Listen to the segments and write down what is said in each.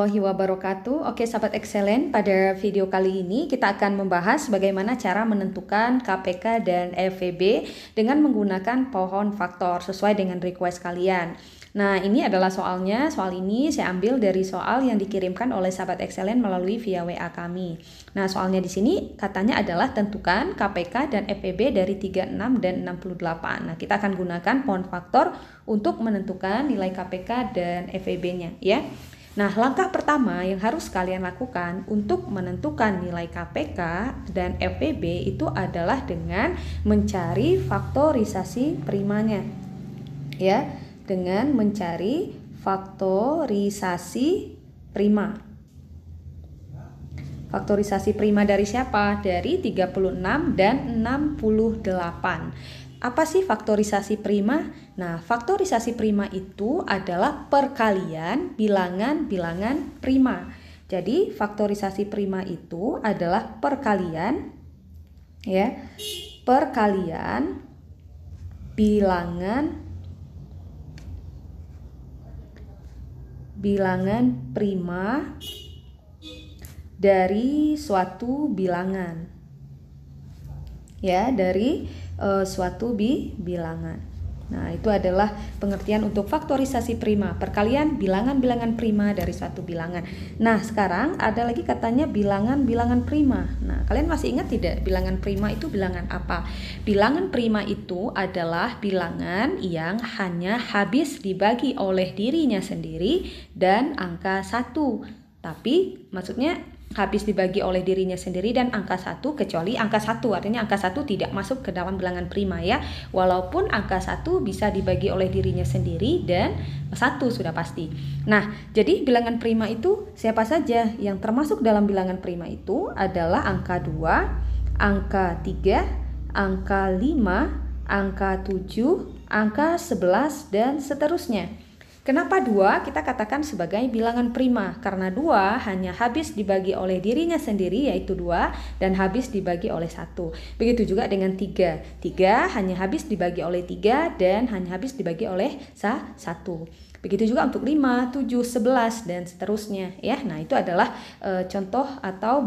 warahmatullahi wabarakatuh. Oke sahabat excellent, pada video kali ini kita akan membahas bagaimana cara menentukan KPK dan FVB dengan menggunakan pohon faktor sesuai dengan request kalian. Nah, ini adalah soalnya. Soal ini saya ambil dari soal yang dikirimkan oleh sahabat excellent melalui via WA kami. Nah, soalnya di sini katanya adalah tentukan KPK dan FVB dari 36 dan 68. Nah, kita akan gunakan pohon faktor untuk menentukan nilai KPK dan FVB-nya ya. Nah, langkah pertama yang harus kalian lakukan untuk menentukan nilai KPK dan FVB itu adalah dengan mencari faktorisasi primanya. Ya, dengan mencari faktorisasi prima. Faktorisasi prima dari siapa? Dari 36 dan 68. Apa sih faktorisasi prima? Nah, faktorisasi prima itu adalah perkalian bilangan-bilangan prima. Jadi, faktorisasi prima itu adalah perkalian ya, perkalian bilangan prima dari suatu bilangan. Ya, dari suatu bilangan. Nah, itu adalah pengertian untuk faktorisasi prima, perkalian bilangan-bilangan prima dari suatu bilangan. Nah, sekarang ada lagi katanya bilangan-bilangan prima. Nah, kalian masih ingat tidak bilangan prima itu bilangan apa? Bilangan prima itu adalah bilangan yang hanya habis dibagi oleh dirinya sendiri dan angka 1. Tapi maksudnya habis dibagi oleh dirinya sendiri dan angka 1 kecuali angka 1, artinya angka 1 tidak masuk ke dalam bilangan prima ya, walaupun angka 1 bisa dibagi oleh dirinya sendiri dan 1 sudah pasti. Nah, jadi bilangan prima itu siapa saja? Yang termasuk dalam bilangan prima itu adalah angka 2, angka 3, angka 5, angka 7, angka 11 dan seterusnya. Kenapa 2 kita katakan sebagai bilangan prima? Karena 2 hanya habis dibagi oleh dirinya sendiri yaitu 2 dan habis dibagi oleh 1. Begitu juga dengan 3. 3 hanya habis dibagi oleh 3 dan hanya habis dibagi oleh 1. Begitu juga untuk 5, 7, 11 dan seterusnya ya. Nah, itu adalah contoh atau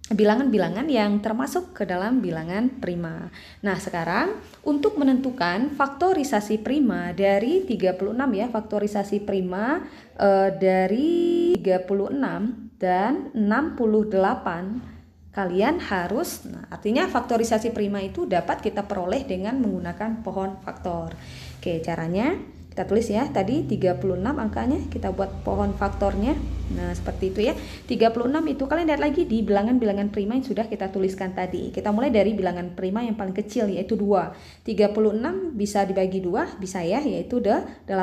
bilangan-bilangan yang termasuk ke dalam bilangan prima. Nah, sekarang untuk menentukan faktorisasi prima dari 36 ya, faktorisasi prima dari 36 dan 68 kalian harus, nah artinya faktorisasi prima itu dapat kita peroleh dengan menggunakan pohon faktor. Oke, caranya kita tulis ya, tadi 36 angkanya, kita buat pohon faktornya. Nah, seperti itu ya. 36 itu kalian lihat lagi di bilangan-bilangan prima yang sudah kita tuliskan tadi. Kita mulai dari bilangan prima yang paling kecil yaitu 2. 36 bisa dibagi 2, bisa ya, yaitu 18.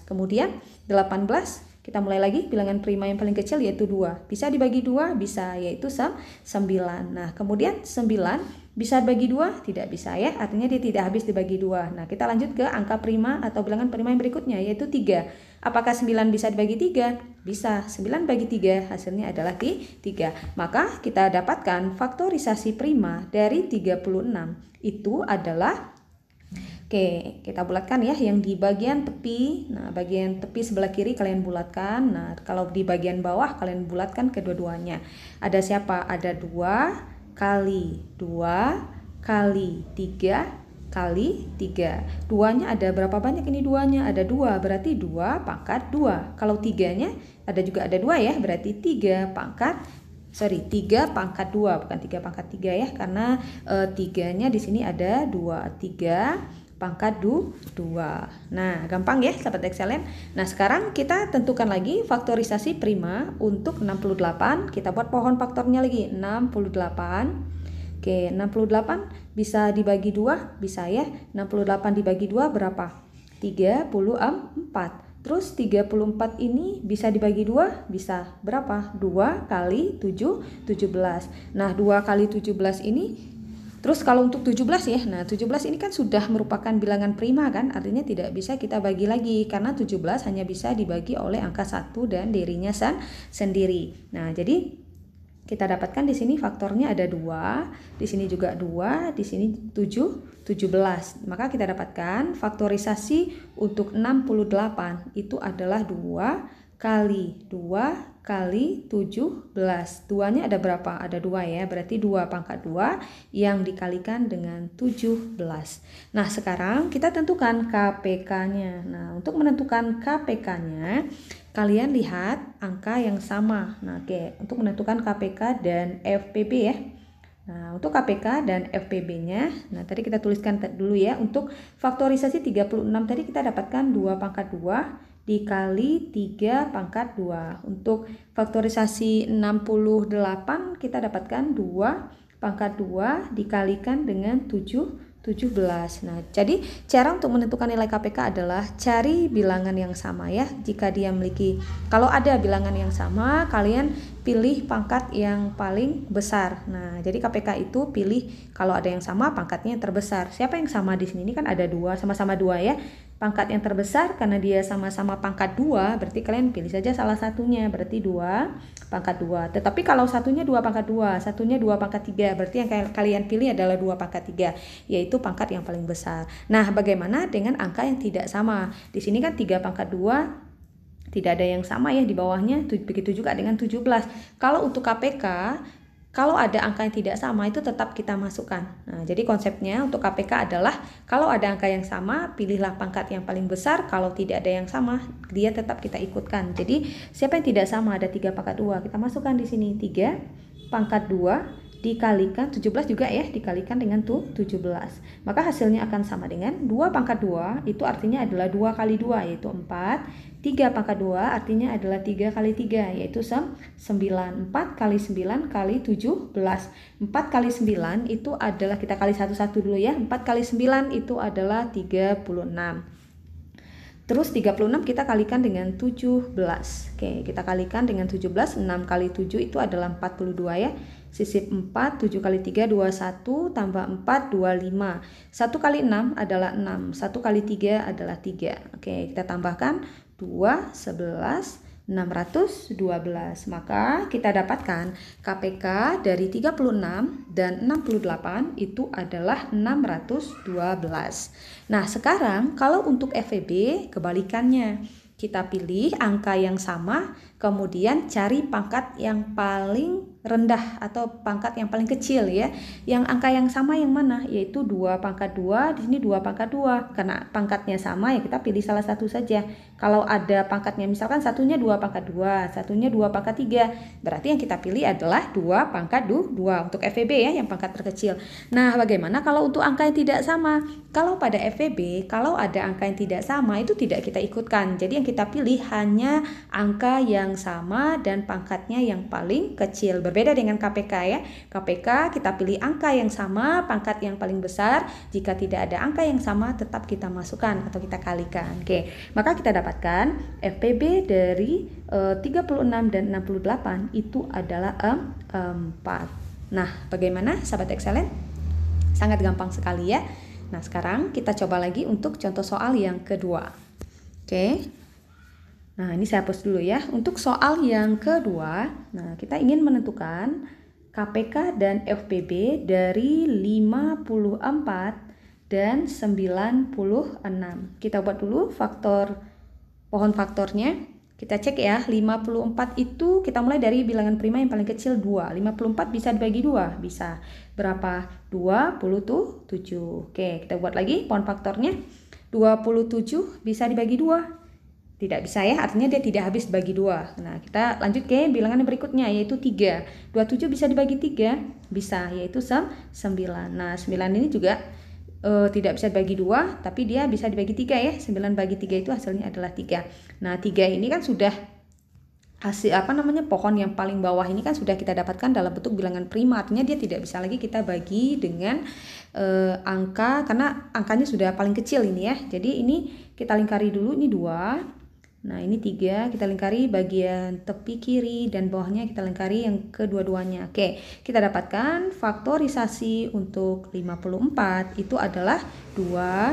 Kemudian 18 kita mulai lagi bilangan prima yang paling kecil yaitu 2. Bisa dibagi 2? Bisa, yaitu 9. Nah, kemudian 9 bisa dibagi 2? Tidak bisa ya, artinya dia tidak habis dibagi 2. Nah, kita lanjut ke angka prima atau bilangan prima yang berikutnya yaitu 3. Apakah 9 bisa dibagi 3? Bisa, 9 bagi 3 hasilnya adalah 3. Maka kita dapatkan faktorisasi prima dari 36 itu adalah, oke, kita bulatkan ya yang di bagian tepi. Nah, bagian tepi sebelah kiri kalian bulatkan. Nah, kalau di bagian bawah kalian bulatkan kedua-duanya. Ada siapa? Ada 2 kali 2 kali 3 kali 3. 2-nya ada berapa banyak ini 2-nya? Ada 2, berarti 2 pangkat 2. Kalau 3-nya ada 2 ya, berarti 3 pangkat 3 pangkat 2, bukan 3 pangkat 3 ya, karena 3-nya di sini ada 2. 3 pangkat 2. Nah, gampang ya sahabat excellent. Nah, sekarang kita tentukan lagi faktorisasi prima untuk 68. Kita buat pohon faktornya lagi, 68. Oke, 68 bisa dibagi 2, bisa ya. 68 dibagi 2 berapa? 34. Terus 34 ini bisa dibagi 2, bisa berapa? 2 kali 7, 17. Nah, 2 kali 17 ini, terus kalau untuk 17 ya, nah 17 ini kan sudah merupakan bilangan prima kan, artinya tidak bisa kita bagi lagi karena 17 hanya bisa dibagi oleh angka 1 dan dirinya sendiri. Nah, jadi kita dapatkan di sini faktornya ada 2, di sini juga 2, di sini 7, 17. Maka kita dapatkan faktorisasi untuk 68 itu adalah 2 kali 2 kali 17. 2-nya ada berapa? Ada 2 ya, berarti 2 pangkat 2 yang dikalikan dengan 17. Nah, sekarang kita tentukan KPK-nya. Nah, untuk menentukan KPK-nya, kalian lihat angka yang sama. Nah, oke, untuk menentukan KPK dan FPB ya. Nah, untuk KPK dan FPB-nya, nah tadi kita tuliskan dulu ya. Untuk faktorisasi 36 tadi kita dapatkan 2 pangkat 2 dikali 3 pangkat 2. Untuk faktorisasi 68 kita dapatkan 2 pangkat 2 dikalikan dengan 17. Nah, jadi cara untuk menentukan nilai KPK adalah cari bilangan yang sama ya. Jika dia memiliki, kalau ada bilangan yang sama, kalian pilih pangkat yang paling besar. Nah, jadi KPK itu pilih kalau ada yang sama pangkatnya yang terbesar. Siapa yang sama di sini? Ini kan ada 2, sama-sama 2 ya. Pangkat yang terbesar karena dia sama-sama pangkat 2, berarti kalian pilih saja salah satunya, berarti 2 pangkat 2. Tetapi kalau satunya 2 pangkat 2, satunya 2 pangkat 3, berarti yang kalian pilih adalah 2 pangkat 3, yaitu pangkat yang paling besar. Nah, bagaimana dengan angka yang tidak sama? Di sini kan 3 pangkat 2, tidak ada yang sama ya di bawahnya, begitu juga dengan 17. Kalau untuk KPK, kalau ada angka yang tidak sama itu tetap kita masukkan. Nah, jadi konsepnya untuk KPK adalah kalau ada angka yang sama, pilihlah pangkat yang paling besar. Kalau tidak ada yang sama, dia tetap kita ikutkan. Jadi siapa yang tidak sama, ada 3 pangkat 2, kita masukkan di sini 3 pangkat 2 dikalikan 17 juga ya, dikalikan dengan 17. Maka hasilnya akan sama dengan 2 pangkat 2, itu artinya adalah 2 kali 2 yaitu 4. 3 pangkat 2 artinya adalah 3 kali 3 yaitu 9. 4 kali 9 kali 17. 4 kali 9 itu adalah, kita kali satu-satu dulu ya. 4 kali 9 itu adalah 36. Terus 36 kita kalikan dengan 17. Oke, kita kalikan dengan 17. 6 kali 7 itu adalah 42 ya. Sisip 4, 7 kali 3, 21, tambah 4, 25. 1 kali 6 adalah 6. 1 kali 3 adalah 3. Oke, kita tambahkan 2, 11, 612. Maka kita dapatkan KPK dari 36 dan 68 itu adalah 612. Nah, sekarang kalau untuk FEB kebalikannya. Kita pilih angka yang sama, kemudian cari pangkat yang paling rendah atau pangkat yang paling kecil ya. Yang angka yang sama yang mana? Yaitu 2 pangkat 2, di sini 2 pangkat 2. Karena pangkatnya sama ya kita pilih salah satu saja. Kalau ada pangkatnya misalkan satunya 2 pangkat 2, satunya 2 pangkat 3, berarti yang kita pilih adalah 2 pangkat 2 untuk FEB ya, yang pangkat terkecil. Nah, bagaimana kalau untuk angka yang tidak sama? Kalau pada FEB, kalau ada angka yang tidak sama itu tidak kita ikutkan. Jadi yang kita pilih hanya angka yang sama dan pangkatnya yang paling kecil. Berbeda dengan KPK ya. KPK kita pilih angka yang sama, pangkat yang paling besar. Jika tidak ada angka yang sama, tetap kita masukkan atau kita kalikan. Oke, maka kita dapatkan FPB dari 36 dan 68 itu adalah 4. Nah, bagaimana sahabat Excellent? Sangat gampang sekali ya. Nah, sekarang kita coba lagi untuk contoh soal yang kedua. Oke. Nah, ini saya hapus dulu ya. Untuk soal yang kedua, nah kita ingin menentukan KPK dan FPB dari 54 dan 96. Kita buat dulu pohon faktornya. Kita cek ya, 54 itu kita mulai dari bilangan prima yang paling kecil 2. 54 bisa dibagi 2, bisa. Berapa? 27. Oke, kita buat lagi pohon faktornya. 27 bisa dibagi 2. Tidak bisa ya, artinya dia tidak habis bagi 2. Nah, kita lanjut ke bilangan yang berikutnya yaitu 3. 27 bisa dibagi 3? Bisa, yaitu 9. Nah, 9 ini juga tidak bisa dibagi 2, tapi dia bisa dibagi 3 ya. 9 bagi 3 itu hasilnya adalah 3. Nah, 3 ini kan sudah hasil pohon yang paling bawah ini kan sudah kita dapatkan dalam bentuk bilangan prima, artinya dia tidak bisa lagi kita bagi dengan angka, karena angkanya sudah paling kecil ini ya. Jadi ini kita lingkari dulu, ini 2. Nah, ini 3, kita lingkari bagian tepi kiri dan bawahnya kita lingkari yang kedua-duanya. Oke, kita dapatkan faktorisasi untuk 54 itu adalah 2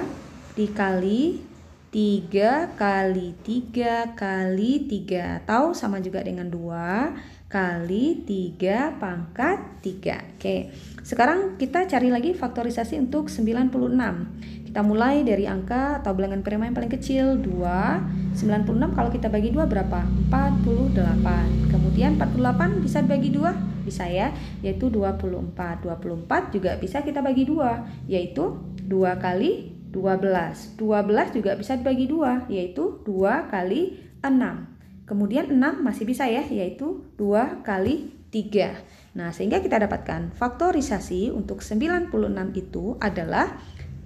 dikali 3 kali 3 kali 3, atau sama juga dengan 2 kali 3 pangkat 3. Oke, sekarang kita cari lagi faktorisasi untuk 96. Kita Kita mulai dari angka atau bilangan prima yang paling kecil 2. 96 kalau kita bagi 2 berapa? 48. Kemudian 48 bisa dibagi 2? Bisa ya, yaitu 24. 24 juga bisa kita bagi 2, yaitu 2 kali 12. 12 juga bisa dibagi 2, yaitu 2 kali 6. Kemudian 6 masih bisa ya, yaitu 2 kali 3. Nah, sehingga kita dapatkan faktorisasi untuk 96 itu adalah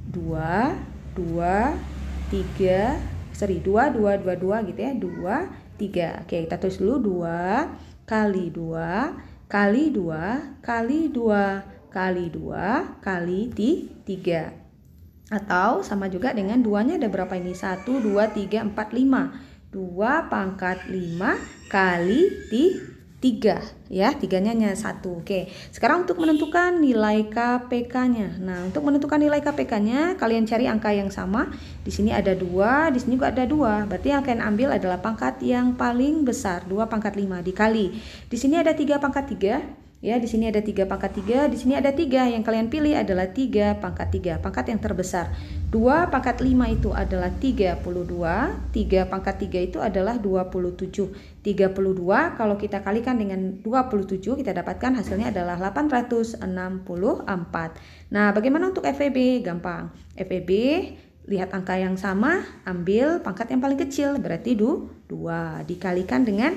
2, 2, 3, 2 gitu ya, 2, 3. Oke, kita tulis dulu 2 kali 2 kali 2 kali 2 kali 2 kali 3. Atau sama juga dengan 2-nya ada berapa ini? 1, 2, 3, 4, 5. 2 pangkat 5 kali 3 ya, 3-nya hanya 1. Oke, sekarang untuk menentukan nilai KPK-nya. Nah, untuk menentukan nilai KPK-nya kalian cari angka yang sama. Di sini ada 2, di sini juga ada 2. Berarti yang kalian ambil adalah pangkat yang paling besar, 2 pangkat 5 dikali. Di sini ada 3 pangkat 3. Ya, di sini ada 3 pangkat 3, di sini ada 3. Yang kalian pilih adalah 3 pangkat 3, pangkat yang terbesar. 2 pangkat 5 itu adalah 32, 3 pangkat 3 itu adalah 27. 32 kalau kita kalikan dengan 27, kita dapatkan hasilnya adalah 864. Nah, bagaimana untuk FEB? Gampang. FEB, lihat angka yang sama, ambil pangkat yang paling kecil, berarti 2. Dikalikan dengan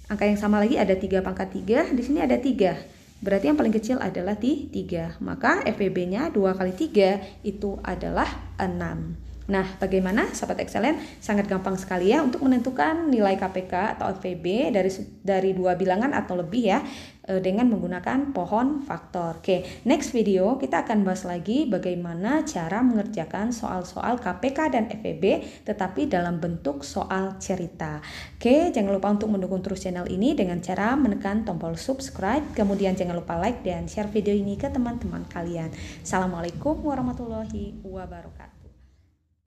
angka yang sama lagi, ada 3 pangkat 3, di sini ada 3. Berarti yang paling kecil adalah 3. Maka FEB-nya 2 kali 3 itu adalah 6. Nah, bagaimana Sobat Excellent? Sangat gampang sekali ya untuk menentukan nilai KPK atau FEB dari 2 bilangan atau lebih ya, dengan menggunakan pohon faktor. Oke, next video kita akan bahas lagi bagaimana cara mengerjakan soal-soal KPK dan FEB tetapi dalam bentuk soal cerita. Oke, jangan lupa untuk mendukung terus channel ini dengan cara menekan tombol subscribe, kemudian jangan lupa like dan share video ini ke teman-teman kalian. Assalamualaikum warahmatullahi wabarakatuh.